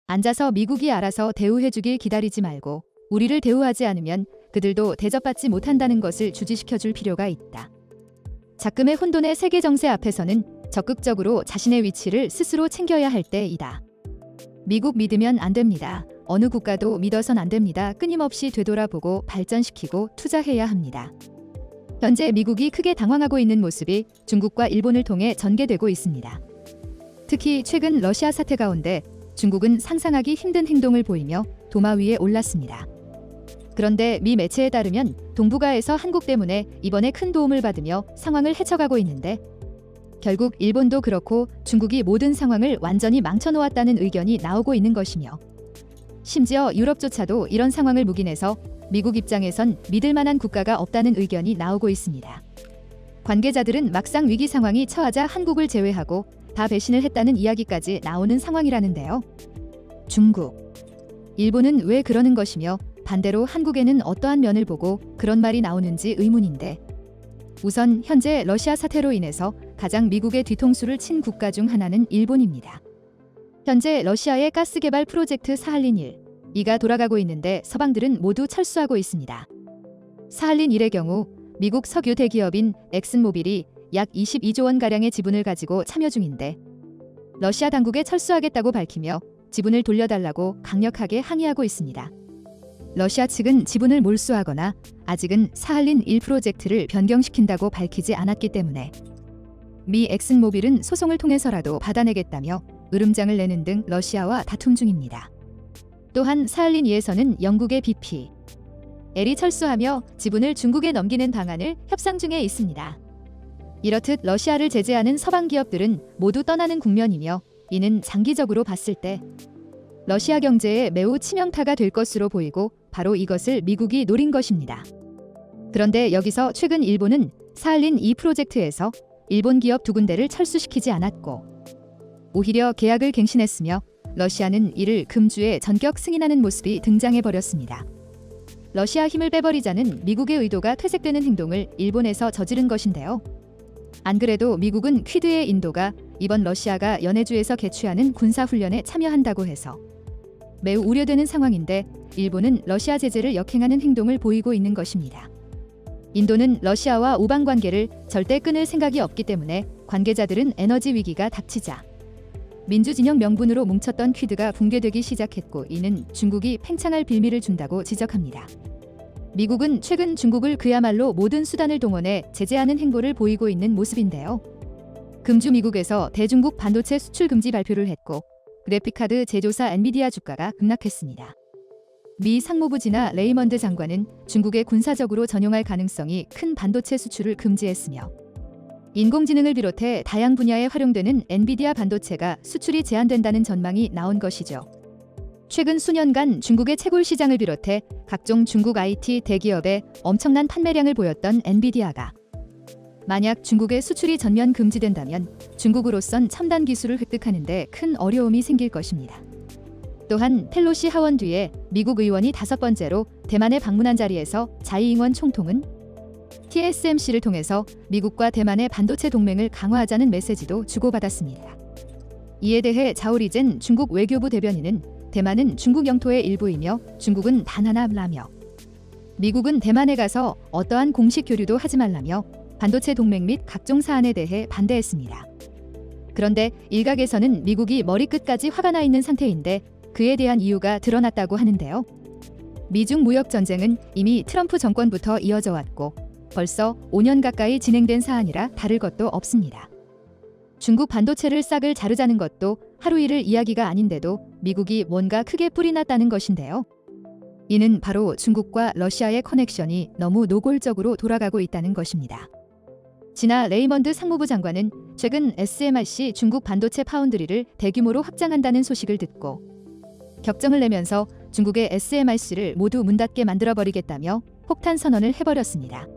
앉아서 미국이 알아서 대우해주길 기다리지 말고 우리를 대우하지 않으면 그들도 대접받지 못한다는 것을 주지시켜줄 필요가 있다. 작금의 혼돈의 세계 정세 앞에서는 적극적으로 자신의 위치를 스스로 챙겨야 할 때이다. 미국 믿으면 안 됩니다. 어느 국가도 믿어선 안 됩니다. 끊임없이 되돌아보고 발전시키고 투자해야 합니다. 현재 미국이 크게 당황하고 있는 모습이 중국과 일본을 통해 전개되고 있습니다. 특히 최근 러시아 사태 가운데 중국은 상상하기 힘든 행동을 보이며 도마 위에 올랐습니다. 그런데 미 매체에 따르면 동북아에서 한국 때문에 이번에 큰 도움을 받으며 상황을 헤쳐가고 있는데 결국 일본도 그렇고 중국이 모든 상황을 완전히 망쳐놓았다는 의견이 나오고 있는 것이며 심지어 유럽조차도 이런 상황을 묵인해서 미국 입장에선 믿을 만한 국가가 없다는 의견이 나오고 있습니다. 관계자들은 막상 위기 상황이 처하자 한국을 제외하고 다 배신을 했다는 이야기까지 나오는 상황이라는데요. 중국, 일본은 왜 그러는 것이며 반대로 한국에는 어떠한 면을 보고 그런 말이 나오는지 의문인데 우선 현재 러시아 사태로 인해서 가장 미국의 뒤통수를 친 국가 중 하나는 일본입니다. 현재 러시아의 가스 개발 프로젝트 사할린 1, 2가 돌아가고 있는데 서방들은 모두 철수하고 있습니다. 사할린 1의 경우 미국 석유 대기업인 엑슨모빌이 약 22조 원가량의 지분을 가지고 참여 중인데 러시아 당국에 철수하겠다고 밝히며 지분을 돌려달라고 강력하게 항의하고 있습니다. 러시아 측은 지분을 몰수하거나 아직은 사할린 1 프로젝트를 변경시킨다고 밝히지 않았기 때문에 미 엑슨모빌은 소송을 통해서라도 받아내겠다며 으름장을 내는 등 러시아와 다툼 중입니다. 또한 사할린 2에서는 영국의 BP, L이 철수하며 지분을 중국에 넘기는 방안을 협상 중에 있습니다. 이렇듯 러시아를 제재하는 서방 기업들은 모두 떠나는 국면이며 이는 장기적으로 봤을 때 러시아 경제에 매우 치명타가 될 것으로 보이고 바로 이것을 미국이 노린 것입니다. 그런데 여기서 최근 일본은 사할린 2 프로젝트에서 일본 기업 2군데를 철수시키지 않았고 오히려 계약을 갱신했으며 러시아는 이를 금주에 전격 승인하는 모습이 등장해버렸습니다. 러시아 힘을 빼버리자는 미국의 의도가 퇴색되는 행동을 일본에서 저지른 것인데요. 안 그래도 미국은 퀴드의 인도가 이번 러시아가 연해주에서 개최하는 군사훈련에 참여한다고 해서 매우 우려되는 상황인데 일본은 러시아 제재를 역행하는 행동을 보이고 있는 것입니다. 인도는 러시아와 우방관계를 절대 끊을 생각이 없기 때문에 관계자들은 에너지 위기가 닥치자 민주진영 명분으로 뭉쳤던 퀴드가 붕괴되기 시작했고 이는 중국이 팽창할 빌미를 준다고 지적합니다. 미국은 최근 중국을 그야말로 모든 수단을 동원해 제재하는 행보를 보이고 있는 모습인데요. 금주 미국에서 대중국 반도체 수출 금지 발표를 했고 그래픽카드 제조사 엔비디아 주가가 급락했습니다. 미 상무부 지나 레이먼드 장관은 중국에 군사적으로 전용할 가능성이 큰 반도체 수출을 금지했으며 인공지능을 비롯해 다양 분야에 활용되는 엔비디아 반도체가 수출이 제한된다는 전망이 나온 것이죠. 최근 수년간 중국의 채굴 시장을 비롯해 각종 중국 IT 대기업에 엄청난 판매량을 보였던 엔비디아가 만약 중국의 수출이 전면 금지된다면 중국으로선 첨단 기술을 획득하는 데 큰 어려움이 생길 것입니다. 또한 펠로시 하원 뒤에 미국 의원이 5번째로 대만에 방문한 자리에서 자이잉원 총통은 TSMC를 통해서 미국과 대만의 반도체 동맹을 강화하자는 메시지도 주고받았습니다. 이에 대해 자오리젠 중국 외교부 대변인은 대만은 중국 영토의 일부이며 중국은 단 하나라며 미국은 대만에 가서 어떠한 공식 교류도 하지 말라며 반도체 동맹 및 각종 사안에 대해 반대했습니다. 그런데 일각에서는 미국이 머리끝까지 화가 나 있는 상태인데 그에 대한 이유가 드러났다고 하는데요. 미중 무역 전쟁은 이미 트럼프 정권부터 이어져 왔고 벌써 5년 가까이 진행된 사안이라 다를 것도 없습니다. 중국 반도체를 싹을 자르자는 것도 하루 이틀 이야기가 아닌데도 미국이 뭔가 크게 뿔이 났다는 것인데요. 이는 바로 중국과 러시아의 커넥션이 너무 노골적으로 돌아가고 있다는 것입니다. 지나 레이먼드 상무부 장관은 최근 SMIC 중국 반도체 파운드리를 대규모로 확장한다는 소식을 듣고 격정을 내면서 중국의 SMIC를 모두 문 닫게 만들어버리겠다며 폭탄 선언을 해버렸습니다.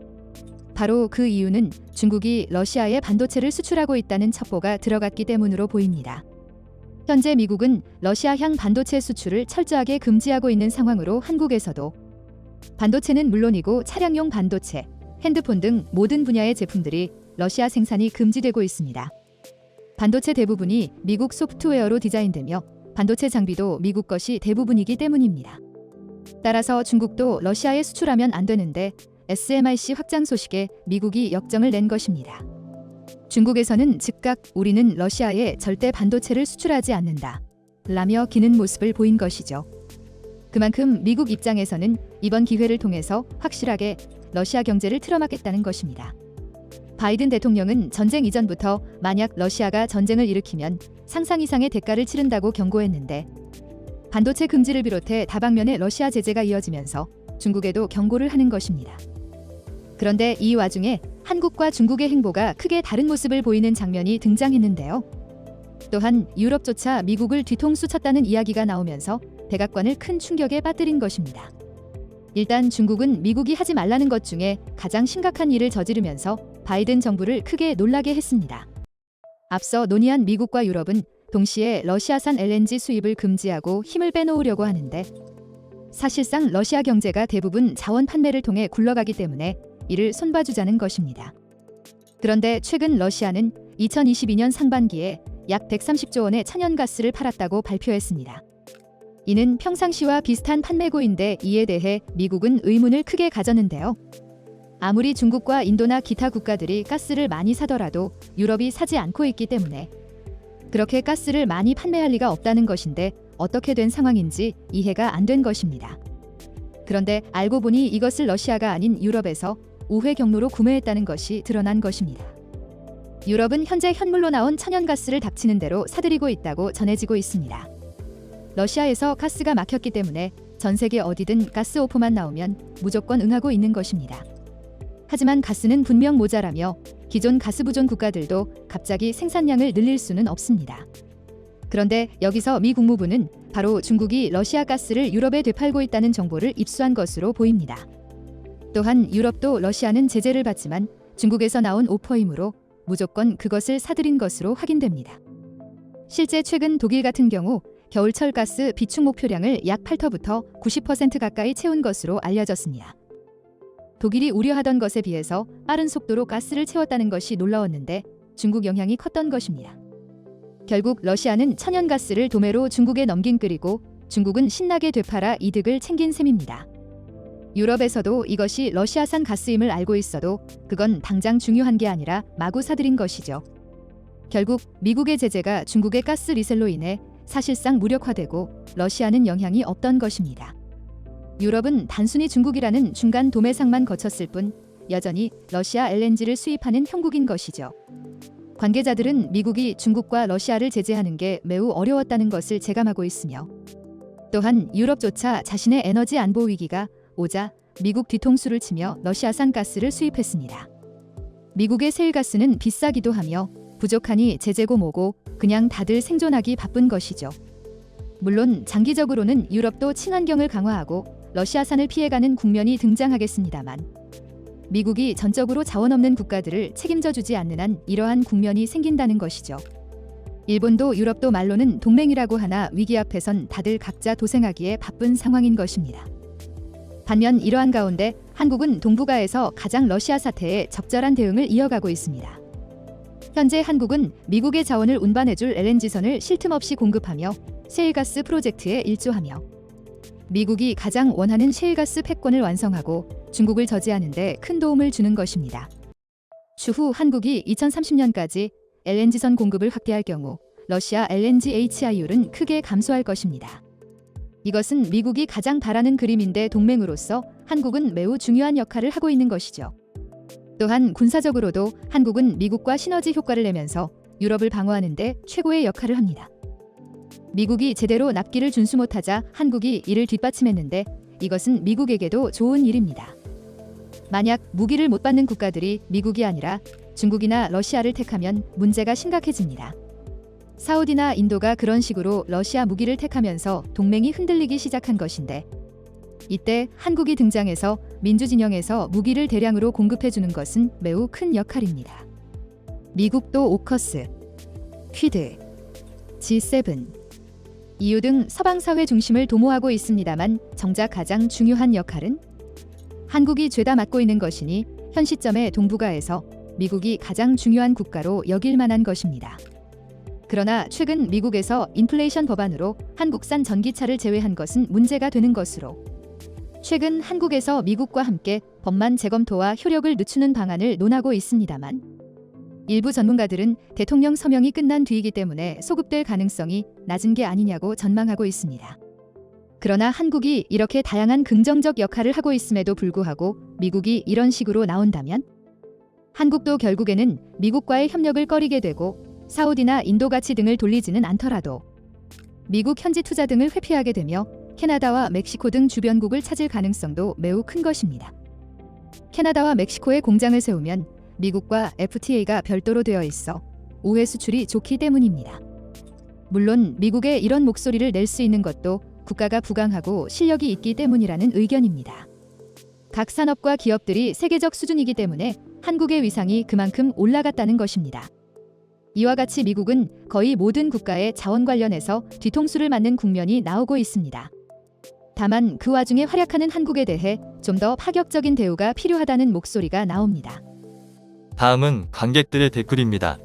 바로 그 이유는 중국이 러시아에 반도체를 수출하고 있다는 첩보가 들어갔기 때문으로 보입니다. 현재 미국은 러시아향 반도체 수출을 철저하게 금지하고 있는 상황으로 한국에서도 반도체는 물론이고 차량용 반도체, 핸드폰 등 모든 분야의 제품들이 러시아 생산이 금지되고 있습니다. 반도체 대부분이 미국 소프트웨어로 디자인되며 반도체 장비도 미국 것이 대부분이기 때문입니다. 따라서 중국도 러시아에 수출하면 안 되는데 SMIC 확장 소식에 미국이 역정을 낸 것입니다. 중국에서는 즉각 우리는 러시아에 절대 반도체를 수출하지 않는다 라며 기는 모습을 보인 것이죠. 그만큼 미국 입장에서는 이번 기회를 통해서 확실하게 러시아 경제를 틀어막겠다는 것입니다. 바이든 대통령은 전쟁 이전부터 만약 러시아가 전쟁을 일으키면 상상 이상의 대가를 치른다고 경고했는데 반도체 금지를 비롯해 다방면의 러시아 제재가 이어지면서 중국에도 경고를 하는 것입니다. 그런데 이 와중에 한국과 중국의 행보가 크게 다른 모습을 보이는 장면이 등장했는데요. 또한 유럽조차 미국을 뒤통수 쳤다는 이야기가 나오면서 백악관을 큰 충격에 빠뜨린 것입니다. 일단 중국은 미국이 하지 말라는 것 중에 가장 심각한 일을 저지르면서 바이든 정부를 크게 놀라게 했습니다. 앞서 논의한 미국과 유럽은 동시에 러시아산 LNG 수입을 금지하고 힘을 빼놓으려고 하는데 사실상 러시아 경제가 대부분 자원 판매를 통해 굴러가기 때문에 이를 손봐주자는 것입니다. 그런데 최근 러시아는 2022년 상반기에 약 130조 원의 천연가스를 팔았다고 발표했습니다. 이는 평상시와 비슷한 판매고인데 이에 대해 미국은 의문을 크게 가졌는데요. 아무리 중국과 인도나 기타 국가들이 가스를 많이 사더라도 유럽이 사지 않고 있기 때문에 그렇게 가스를 많이 판매할 리가 없다는 것인데 어떻게 된 상황인지 이해가 안 된 것입니다. 그런데 알고 보니 이것을 러시아가 아닌 유럽에서 우회 경로로 구매했다는 것이 드러난 것입니다. 유럽은 현재 현물로 나온 천연가스를 닥치는 대로 사들이고 있다고 전해지고 있습니다. 러시아에서 가스가 막혔기 때문에 전 세계 어디든 가스 오퍼만 나오면 무조건 응하고 있는 것입니다. 하지만 가스는 분명 모자라며 기존 가스 부존 국가들도 갑자기 생산량을 늘릴 수는 없습니다. 그런데 여기서 미 국무부는 바로 중국이 러시아 가스를 유럽에 되팔고 있다는 정보를 입수한 것으로 보입니다. 또한 유럽도 러시아는 제재를 받지만 중국에서 나온 오퍼이므로 무조건 그것을 사들인 것으로 확인됩니다. 실제 최근 독일 같은 경우 겨울철 가스 비축 목표량을 약 8터부터 90% 가까이 채운 것으로 알려졌습니다. 독일이 우려하던 것에 비해서 빠른 속도로 가스를 채웠다는 것이 놀라웠는데 중국 영향이 컸던 것입니다. 결국 러시아는 천연가스를 도매로 중국에 넘긴 끓이고 중국은 신나게 되팔아 이득을 챙긴 셈입니다. 유럽에서도 이것이 러시아산 가스임을 알고 있어도 그건 당장 중요한 게 아니라 마구 사들인 것이죠. 결국 미국의 제재가 중국의 가스 리셀로 인해 사실상 무력화되고 러시아는 영향이 없던 것입니다. 유럽은 단순히 중국이라는 중간 도매상만 거쳤을 뿐 여전히 러시아 LNG를 수입하는 형국인 것이죠. 관계자들은 미국이 중국과 러시아를 제재하는 게 매우 어려웠다는 것을 체감하고 있으며 또한 유럽조차 자신의 에너지 안보 위기가 오자 미국 뒤통수를 치며 러시아산 가스를 수입했습니다. 미국의 세일가스는 비싸기도 하며 부족하니 제재고 뭐고 그냥 다들 생존하기 바쁜 것이죠. 물론 장기적으로는 유럽도 친환경을 강화하고 러시아산을 피해가는 국면이 등장하겠습니다만 미국이 전적으로 자원 없는 국가들을 책임져 주지 않는 한 이러한 국면이 생긴다는 것이죠. 일본도 유럽도 말로는 동맹이라고 하나 위기 앞에선 다들 각자 도생하기에 바쁜 상황인 것입니다. 반면 이러한 가운데 한국은 동북아에서 가장 러시아 사태에 적절한 대응을 이어가고 있습니다. 현재 한국은 미국의 자원을 운반해줄 LNG선을 쉴 틈 없이 공급하며 셰일가스 프로젝트에 일조하며 미국이 가장 원하는 셰일가스 패권을 완성하고 중국을 저지하는 데 큰 도움을 주는 것입니다. 추후 한국이 2030년까지 LNG선 공급을 확대할 경우 러시아 LNG HI율은 크게 감소할 것입니다. 이것은 미국이 가장 바라는 그림인데 동맹으로서 한국은 매우 중요한 역할을 하고 있는 것이죠. 또한 군사적으로도 한국은 미국과 시너지 효과를 내면서 유럽을 방어하는 데 최고의 역할을 합니다. 미국이 제대로 납기를 준수 못하자 한국이 이를 뒷받침했는데 이것은 미국에게도 좋은 일입니다. 만약 무기를 못 받는 국가들이 미국이 아니라 중국이나 러시아를 택하면 문제가 심각해집니다. 사우디나 인도가 그런 식으로 러시아 무기를 택하면서 동맹이 흔들리기 시작한 것인데 이때 한국이 등장해서 민주진영에서 무기를 대량으로 공급해주는 것은 매우 큰 역할입니다. 미국도 오커스, 퀴드, G7, EU 등 서방사회 중심을 도모하고 있습니다만 정작 가장 중요한 역할은 한국이 죄다 맡고 있는 것이니 현 시점에 동북아에서 미국이 가장 중요한 국가로 여길 만한 것입니다. 그러나 최근 미국에서 인플레이션 법안으로 한국산 전기차를 제외한 것은 문제가 되는 것으로 최근 한국에서 미국과 함께 법만 재검토와 효력을 늦추는 방안을 논하고 있습니다만 일부 전문가들은 대통령 서명이 끝난 뒤이기 때문에 소급될 가능성이 낮은 게 아니냐고 전망하고 있습니다. 그러나 한국이 이렇게 다양한 긍정적 역할을 하고 있음에도 불구하고 미국이 이런 식으로 나온다면 한국도 결국에는 미국과의 협력을 꺼리게 되고 사우디나 인도같이 등을 돌리지는 않더라도 미국 현지 투자 등을 회피하게 되며 캐나다와 멕시코 등 주변국을 찾을 가능성도 매우 큰 것입니다. 캐나다와 멕시코에 공장을 세우면 미국과 FTA가 별도로 되어 있어 우회 수출이 좋기 때문입니다. 물론 미국에 이런 목소리를 낼 수 있는 것도 국가가 부강하고 실력이 있기 때문이라는 의견입니다. 각 산업과 기업들이 세계적 수준이기 때문에 한국의 위상이 그만큼 올라갔다는 것입니다. 이와 같이 미국은 거의 모든 국가의 자원 관련해서 뒤통수를 맞는 국면이 나오고 있습니다. 다만 그 와중에 활약하는 한국에 대해 좀 더 파격적인 대우가 필요하다는 목소리가 나옵니다. 다음은 관객들의 댓글입니다.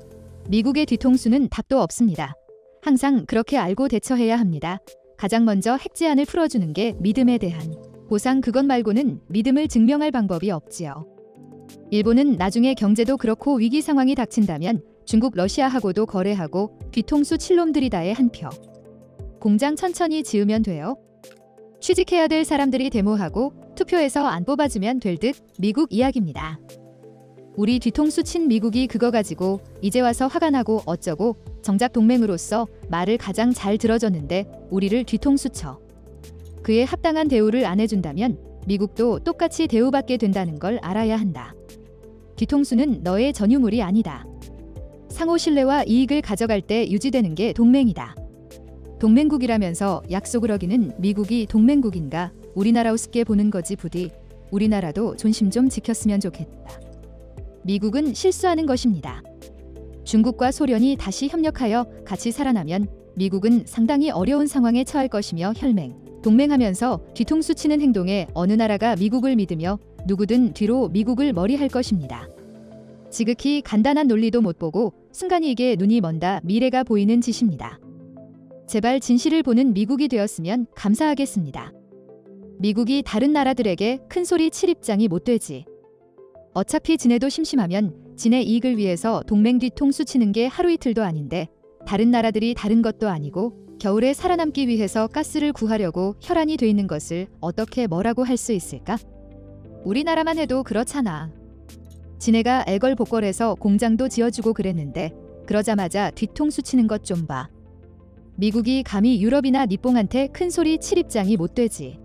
미국의 뒤통수는 답도 없습니다. 항상 그렇게 알고 대처해야 합니다. 가장 먼저 핵 제한을 풀어주는 게 믿음에 대한 보상, 그것 말고는 믿음을 증명할 방법이 없지요. 일본은 나중에 경제도 그렇고 위기 상황이 닥친다면 중국, 러시아하고도 거래하고 뒤통수 칠놈들이다의 한 표. 공장 천천히 지으면 돼요. 취직해야 될 사람들이 데모하고 투표해서 안 뽑아주면 될 듯 미국 이야기입니다. 우리 뒤통수 친 미국이 그거 가지고 이제 와서 화가 나고 어쩌고 정작 동맹으로서 말을 가장 잘 들어줬는데 우리를 뒤통수 쳐. 그에 합당한 대우를 안 해준다면 미국도 똑같이 대우받게 된다는 걸 알아야 한다. 뒤통수는 너의 전유물이 아니다. 상호 신뢰와 이익을 가져갈 때 유지되는 게 동맹이다. 동맹국이라면서 약속을 어기는 미국이 동맹국인가 우리나라 우습게 보는 거지 부디 우리나라도 존심 좀 지켰으면 좋겠다. 미국은 실수하는 것입니다. 중국과 소련이 다시 협력하여 같이 살아나면 미국은 상당히 어려운 상황에 처할 것이며 혈맹, 동맹하면서 뒤통수 치는 행동에 어느 나라가 미국을 믿으며 누구든 뒤로 미국을 머리할 것입니다. 지극히 간단한 논리도 못 보고 순간이익에 눈이 먼다 미래가 보이는 짓입니다. 제발 진실을 보는 미국이 되었으면 감사하겠습니다. 미국이 다른 나라들에게 큰 소리 칠 입장이 못 되지. 어차피 지네도 심심하면 지네 이익을 위해서 동맹 뒤통수 치는 게 하루 이틀도 아닌데 다른 나라들이 다른 것도 아니고 겨울에 살아남기 위해서 가스를 구하려고 혈안이 돼 있는 것을 어떻게 뭐라고 할 수 있을까? 우리나라만 해도 그렇잖아. 지네가 애걸복걸해서 공장도 지어주고 그랬는데 그러자마자 뒤통수 치는 것 좀 봐. 미국이 감히 유럽이나 니뽕한테 큰 소리 칠 입장이 못 되지.